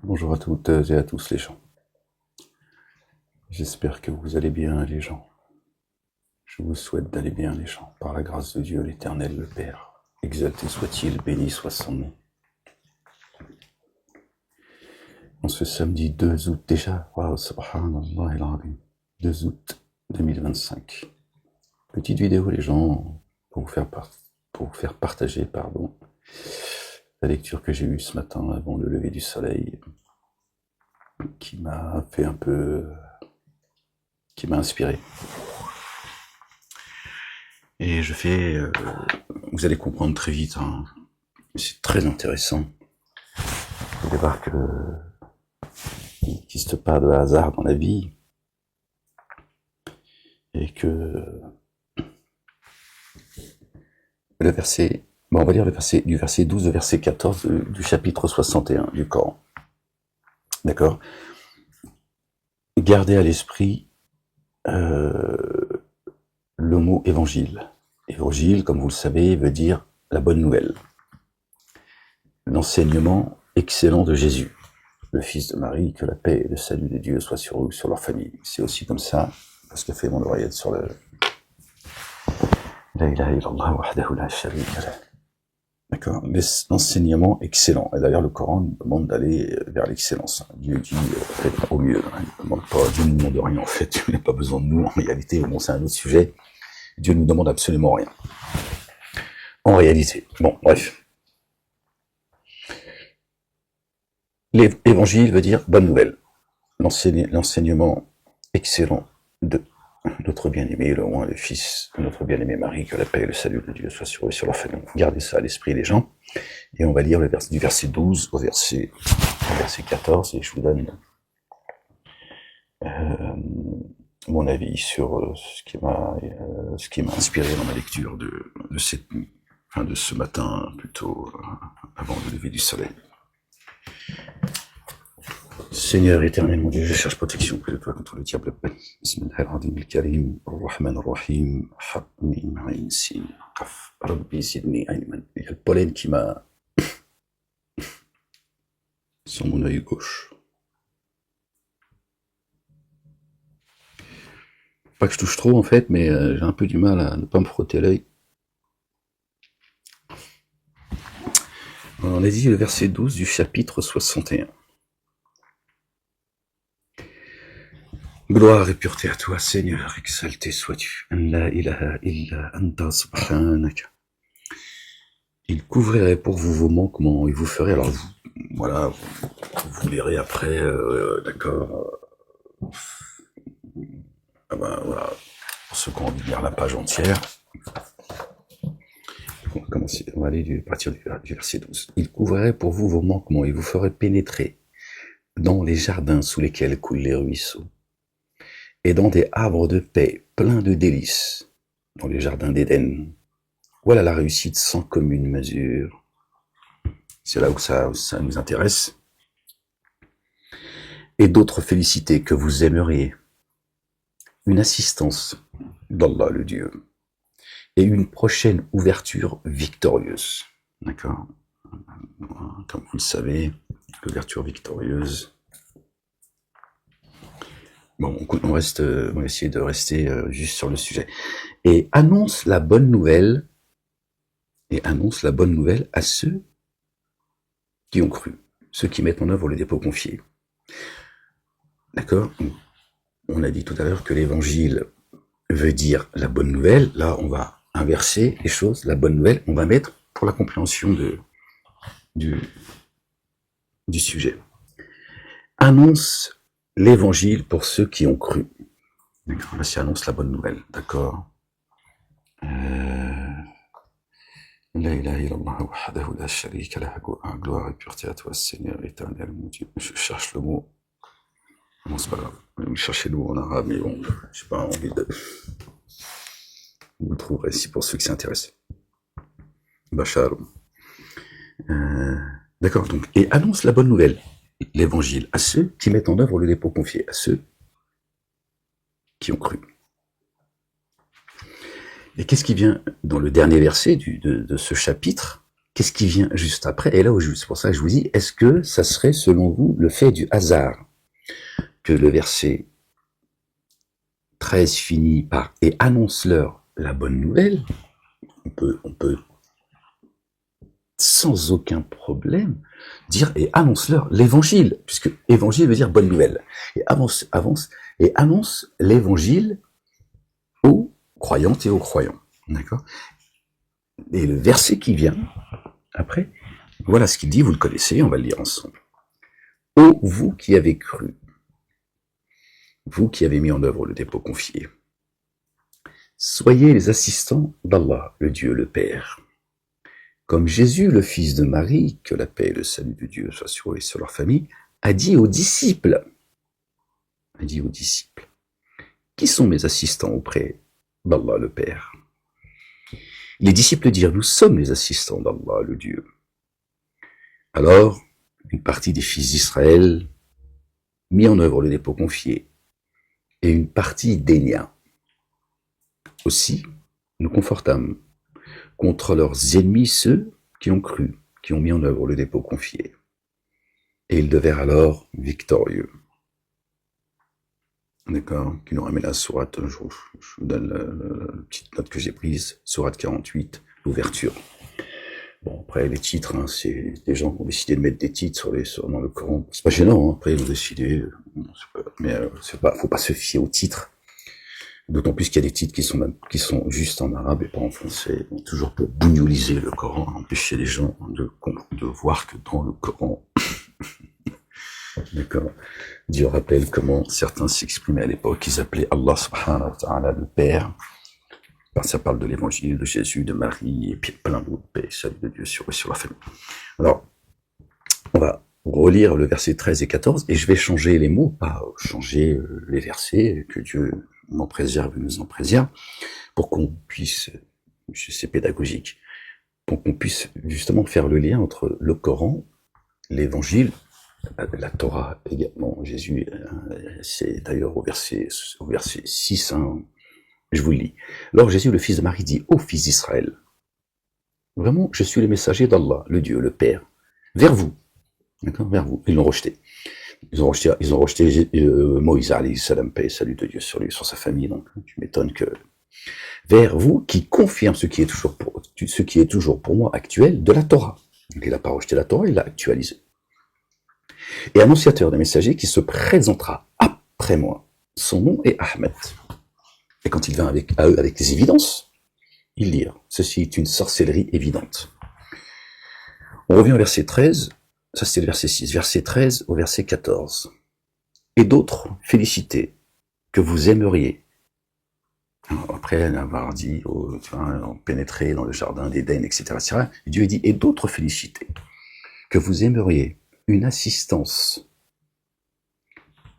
Bonjour à toutes et à tous les gens. J'espère que vous allez bien les gens. Je vous souhaite d'aller bien les gens, par la grâce de Dieu l'Éternel le Père. Exalté soit-il, béni soit son nom. En ce samedi 2 août déjà, waouh, subhanallah el-azim, 2 août 2025. Petite vidéo les gens, pour vous faire partager la lecture que j'ai eue ce matin avant le lever du soleil, qui m'a inspiré. Et vous allez comprendre très vite, hein, c'est très intéressant. Vous allez voir qu'il n'existe pas de hasard dans la vie, et que le verset, on va lire le verset, du verset 12 au verset 14 du chapitre 61 du Coran. D'accord? Gardez à l'esprit le mot évangile. Évangile, comme vous le savez, veut dire la bonne nouvelle. L'enseignement excellent de Jésus, le Fils de Marie, que la paix et le salut de Dieu soient sur eux, sur leur famille. C'est aussi comme ça, parce qu'a fait mon oreillette sur le La ilaha illallah wahdahu la sharika lah. D'accord? L'enseignement excellent. Et d'ailleurs, le Coran nous demande d'aller vers l'excellence. Dieu dit, faites au mieux. Il ne demande pas, Dieu ne nous demande rien, en fait. Dieu n'a pas besoin de nous, en réalité. Bon, c'est un autre sujet. Dieu ne nous demande absolument rien. En réalité. Bon, bref. L'évangile veut dire bonne nouvelle. L'enseignement excellent de notre bien-aimé, le roi, le Fils de notre bien-aimé Marie, que la paix et le salut de Dieu soient sur eux, sur leur famille. Gardez ça à l'esprit, les gens. Et on va lire du verset 12 au verset 14, et je vous donne mon avis sur ce qui m'a inspiré dans ma lecture de cette nuit, enfin de ce matin, plutôt avant le lever du soleil. Seigneur éternel, mon Dieu, je cherche protection près de toi contre le diable. Bismillahirrahmanirrahim, al-Karim, ar-Rahman ar-Rahim, Hamim, Ain, Sin, Qaf, Rabbi Zidni Ayman. Il y a le pollen qui m'a sur mon œil gauche. Pas que je touche trop en fait, mais j'ai un peu du mal à ne pas me frotter l'œil. On a dit le verset 12 du chapitre 61. Gloire et pureté à toi, Seigneur, exalté sois-tu. La ilaha illa anta subhanaka. Il couvrirait pour vous vos manquements, il vous ferait, alors vous lirez après, d'accord. Voilà, pour ceux qui ont envie de lire la page entière. On va aller à partir du verset 12. Il couvrirait pour vous vos manquements, il vous ferait pénétrer dans les jardins sous lesquels coulent les ruisseaux, et dans des arbres de paix pleins de délices, dans les jardins d'Éden. Voilà la réussite sans commune mesure. C'est là où ça nous intéresse. Et d'autres félicités que vous aimeriez. Une assistance d'Allah le Dieu. Et une prochaine ouverture victorieuse. D'accord? Comme vous le savez, l'ouverture victorieuse. Bon, on va essayer de rester juste sur le sujet. Et annonce la bonne nouvelle à ceux qui ont cru, ceux qui mettent en œuvre le dépôt confié. D'accord? On a dit tout à l'heure que l'évangile veut dire la bonne nouvelle. Là, on va inverser les choses. La bonne nouvelle, on va mettre pour la compréhension du sujet. Annonce l'évangile pour ceux qui ont cru. D'accord? Là, c'est annonce la bonne nouvelle. D'accord? La ilaha illallah wahdahu la sharika lah, gloire et pureté à toi, Seigneur éternel, mon Dieu. Je cherche le mot. Bon, c'est pas grave. Vous cherchez le mot en arabe, mais bon, j'ai pas envie de. Vous le trouverez si pour ceux qui s'intéressent. Bachar. D'accord, donc, et annonce la bonne nouvelle, l'évangile, à ceux qui mettent en œuvre le dépôt confié, à ceux qui ont cru. Et qu'est-ce qui vient dans le dernier verset de ce chapitre? qu'est-ce qui vient juste après? Et là, c'est pour ça que je vous dis, est-ce que ça serait, selon vous, le fait du hasard que le verset 13 finit par « et annonce-leur la bonne nouvelle », on peut sans aucun problème dire « et annonce-leur l'évangile », puisque évangile veut dire bonne nouvelle. Et annonce l'évangile aux croyantes et aux croyants. D'accord? Et le verset qui vient après, voilà ce qu'il dit, vous le connaissez, on va le lire ensemble. « Ô vous qui avez cru, vous qui avez mis en œuvre le dépôt confié, soyez les assistants d'Allah, le Dieu, le Père. Comme Jésus, le fils de Marie, que la paix et le salut de Dieu soient sur eux et sur leur famille, a dit aux disciples, qui sont mes assistants auprès d'Allah, le Père? Les disciples dirent, nous sommes les assistants d'Allah, le Dieu. Alors, une partie des fils d'Israël mit en œuvre le dépôt confié, et une partie dénia. Aussi, nous confortâmes contre leurs ennemis ceux qui ont cru, qui ont mis en œuvre le dépôt confié. Et ils devinrent alors victorieux. D'accord? Qui nous ramène à la sourate, je vous donne la petite note que j'ai prise, sourate 48, l'ouverture. Bon, après, les titres, hein, c'est des gens qui ont décidé de mettre des titres dans le Coran. C'est pas gênant, hein, après, ils ont décidé, faut pas se fier aux titres. D'autant plus qu'il y a des titres qui sont juste en arabe et pas en français, toujours pour bougnouliser le Coran, empêcher les gens de voir que dans le Coran, d'accord, Dieu rappelle comment certains s'exprimaient à l'époque, ils appelaient Allah subhanahu wa ta'ala le Père. Ça parle de l'évangile de Jésus, de Marie, et puis plein d'autres, paix, salut de Dieu sur la famille. Alors, on va relire le verset 13 et 14, et je vais changer les mots, pas changer les versets, que Dieu m'en préserve et nous en préserve, pour qu'on puisse, c'est pédagogique, pour qu'on puisse justement faire le lien entre le Coran, l'évangile, la Torah également. Jésus, c'est d'ailleurs au verset 6, hein, je vous le lis. Alors Jésus, le fils de Marie, dit ô fils d'Israël, vraiment, je suis le messager d'Allah, le Dieu, le Père, vers vous. D'accord, vers vous. Ils l'ont rejeté. Ils ont rejeté Moïse, alayhi salam, paix et salut de Dieu sur lui, sur sa famille. Donc, tu m'étonnes que vers vous qui confirme ce qui est toujours pour moi actuel de la Torah. Donc, il n'a pas rejeté la Torah, il l'a actualisé. Et annonciateur des messagers qui se présentera après moi. Son nom est Ahmed. Et quand il vint à eux avec des évidences, ils dirent, ceci est une sorcellerie évidente. On revient au verset 13, ça c'était le verset 6, verset 13 au verset 14. Et d'autres félicités que vous aimeriez. Après avoir dit, pénétrer dans le jardin d'Éden, etc., Dieu dit, et d'autres félicités que vous aimeriez une assistance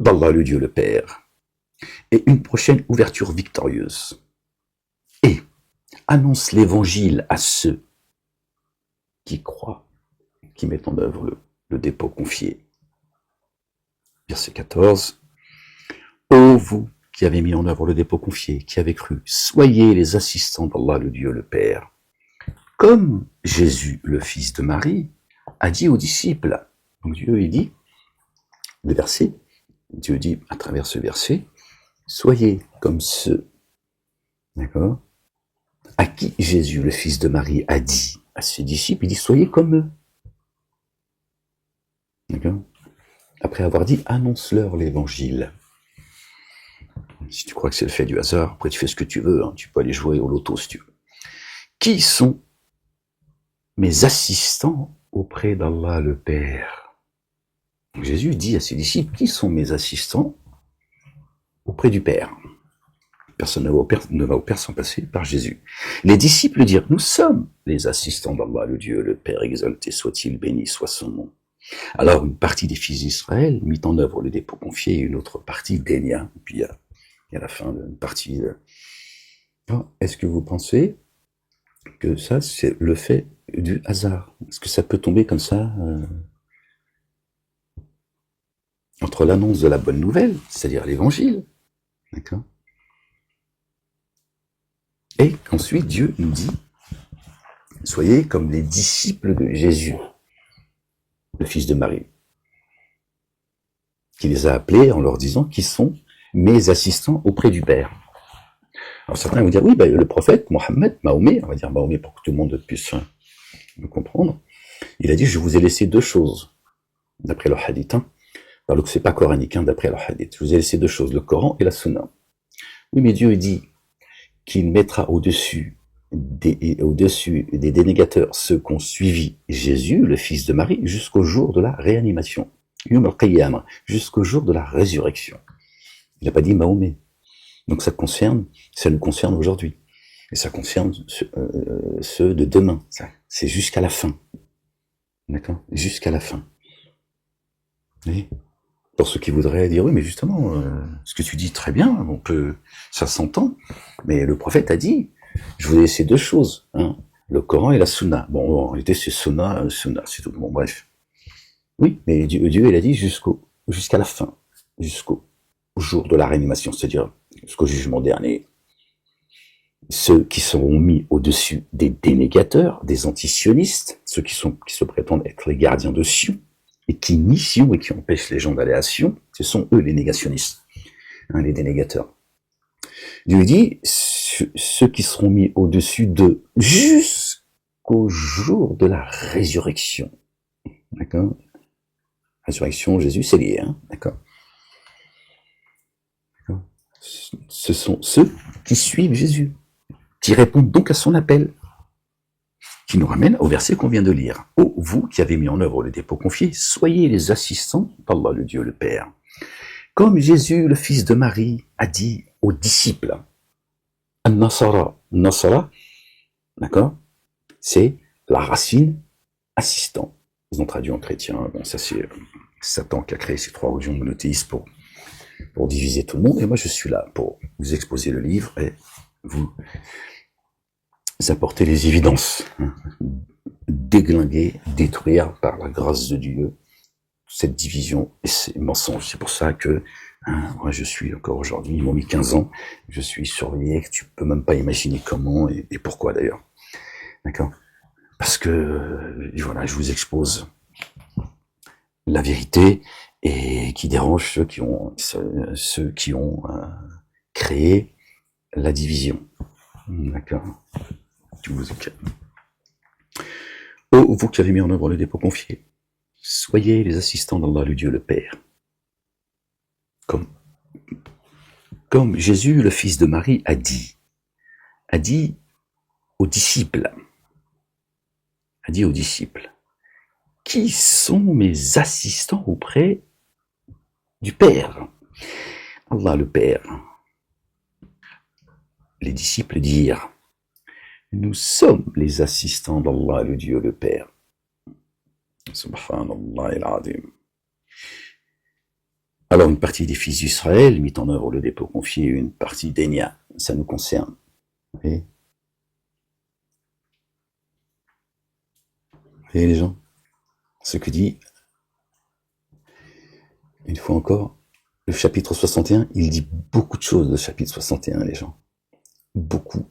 d'Allah le Dieu le Père et une prochaine ouverture victorieuse. Et annonce l'évangile à ceux qui croient, qui mettent en œuvre le dépôt confié. Verset 14. Ô vous qui avez mis en œuvre le dépôt confié, qui avez cru, soyez les assistants d'Allah le Dieu le Père. Comme Jésus, le fils de Marie, a dit aux disciples. Donc Dieu, il dit, le verset, Dieu dit à travers ce verset, soyez comme ceux, d'accord, à qui Jésus, le fils de Marie, a dit à ses disciples, il dit, soyez comme eux. D'accord. Après avoir dit, annonce-leur l'évangile. Si tu crois que c'est le fait du hasard, après tu fais ce que tu veux, hein, tu peux aller jouer au loto si tu veux. Qui sont mes assistants auprès d'Allah le Père? Jésus dit à ses disciples, qui sont mes assistants auprès du Père? Personne ne va au Père sans passer par Jésus. Les disciples dirent, nous sommes les assistants d'Allah, le Dieu, le Père, exalté soit-il, béni soit son nom. Alors une partie des fils d'Israël mit en œuvre le dépôt confié et une autre partie dénia. Et puis il y a la fin d'une partie. Est-ce que vous pensez que ça, c'est le fait du hasard? Est-ce que ça peut tomber comme ça entre l'annonce de la bonne nouvelle, c'est-à-dire l'évangile, d'accord, et qu'ensuite Dieu nous dit soyez comme les disciples de Jésus, le fils de Marie, qui les a appelés en leur disant qu'ils sont mes assistants auprès du Père. Alors certains vont dire, oui, le prophète, Mohammed, Mahomet, on va dire Mahomet pour que tout le monde puisse me comprendre, il a dit, je vous ai laissé deux choses, d'après le hadith, alors que c'est pas coranique, d'après le hadith, je vous ai laissé deux choses, le Coran et la Sunna. Oui, mais Dieu dit qu'il mettra au-dessus des dénégateurs ceux qui ont suivi Jésus, le fils de Marie, jusqu'au jour de la réanimation, jusqu'au jour de la résurrection. Il n'a pas dit Mahomet. Donc ça nous concerne aujourd'hui. Et ça concerne ceux de demain. C'est jusqu'à la fin. D'accord? Jusqu'à la fin. Oui. Pour ceux qui voudraient dire, oui, mais justement, ce que tu dis très bien, ça s'entend, mais le prophète a dit, je vous ai laissé deux choses, le Coran et la Sunna. Bon, en réalité, c'est Sunna, c'est tout. Bon, bref. Oui, mais Dieu il a dit jusqu'à la fin, jusqu'au jour de la réanimation, c'est-à-dire jusqu'au jugement dernier. Ceux qui seront mis au-dessus des dénégateurs, des antisionistes, ceux qui se prétendent être les gardiens de Sion, et qui nient Sion et qui empêchent les gens d'aller à Sion, ce sont eux les négationnistes, les dénégateurs. Dieu dit, ceux qui seront mis au-dessus d'eux jusqu'au jour de la résurrection. D'accord? Résurrection, Jésus, c'est lié, d'accord? Ce sont ceux qui suivent Jésus, qui répondent donc à son appel, qui nous ramène au verset qu'on vient de lire. Ô vous qui avez mis en œuvre le dépôt confié, soyez les assistants d'Allah le Dieu le Père. Comme Jésus, le fils de Marie, a dit aux disciples, An-Nasara, d'accord, c'est la racine assistant. Ils ont traduit en chrétien, bon ça c'est Satan qui a créé ces trois religions monothéistes pour diviser tout le monde, et moi je suis là pour vous exposer le livre et vous apporter les évidences, déglinguer, détruire par la grâce de Dieu cette division et ces mensonges. C'est pour ça que moi je suis encore aujourd'hui, ils m'ont mis 15 ans, je suis surveillé, que tu peux même pas imaginer comment et pourquoi d'ailleurs. D'accord? Parce que voilà, je vous expose la vérité et qui dérange ceux qui ont créé la division. D'accord? Ô vous qui avez mis en œuvre le dépôt confié, soyez les assistants d'Allah le Dieu le Père. Comme Jésus, le fils de Marie, a dit aux disciples, qui sont mes assistants auprès du Père, Allah le Père. Les disciples dirent, nous sommes les assistants d'Allah le Dieu le Père. Subhanallah al-Azim. Alors une partie des fils d'Israël mit en œuvre le dépôt confié, une partie dénia. Ça nous concerne. Vous voyez les gens, ce que dit, une fois encore, le chapitre 61, il dit beaucoup de choses, le chapitre 61, les gens. Beaucoup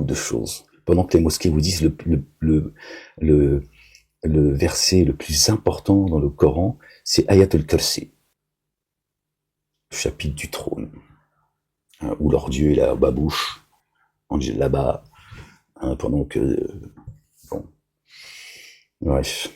de choses. Pendant que les mosquées vous disent le verset le plus important dans le Coran, c'est Ayat al-Kursi, le chapitre du trône, où leur Dieu est la babouche, là-bas, pendant que, bon, bref,